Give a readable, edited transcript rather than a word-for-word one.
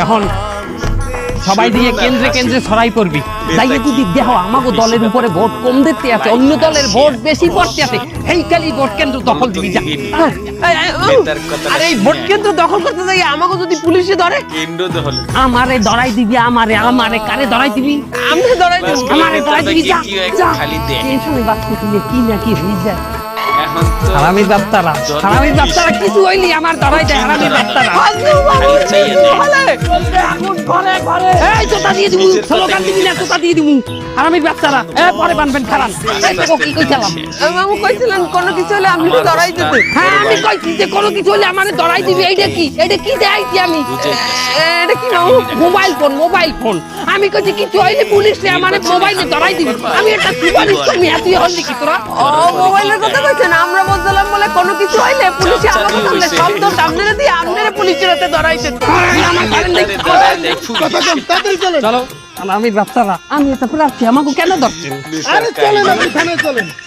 এখন সবাই দিয়ে কেন্দ্রে কেন্দ্রে ছড়াই করবি, যাইয়ে যদি দেখো আমাকে দলের উপরে ভোট কম দিতে আছে, অন্য দলের ভোট বেশি পড়তে আছে, সেইখালি ভোট কেন্দ্র দখল দিবি যা। আরে এই ভোট কেন্দ্র দখল করতে যাই আমাকে যদি পুলিশে ধরে, আমারে ধরাই দিবি, আমারে কারে ধরাই দিবি? আমি ধরাই দিবি, আমারে ধরাই দিবি যা যা। টেনশনে বাঁচতে তুই কি না কি হয়ে যায়। হারামির বাচ্চারা কিছু হইলি আমার ধরাই দেয়। হারামির বাচ্চারা এই জোতা দিয়ে দিবু, স্লোগান দিবি না, জোতা দিয়ে দিবু। হারামির বাচ্চারা পরে বানবেন খারান। কি কইছিলাম? মামু কইছিলেন কোনো কিছু হলে আমি তো ধরাই দিতে। হ্যাঁ আমি কইছি যে কোনো কিছু হলে আমারে ধরাই দিবি। এইটা কি দেখাইছি আমি? এটা কি মামু? Mobile phone. আমি কইছি কিছু হইলে পুলিশে আমারে মোবাইলে ধরাই দিবি। আমি একটা সুপারিশ করি, এতই হলি কি তোরা? ও মোবাইলের কথা কইছেন? আমরা বলছিলাম বলে কোনো কিছু হইলে পুলিশে আমাকে ধরলে সব দোষ আপনারা দিয়ে আপনারা পুলিশের হাতে ধরাই দিতে। চলো আমি বাচ্চারা, আমি এটা প্রার্থী, আমাকে কেন ধরছেন? আরে চলেন, আপনি থানায় চলেন।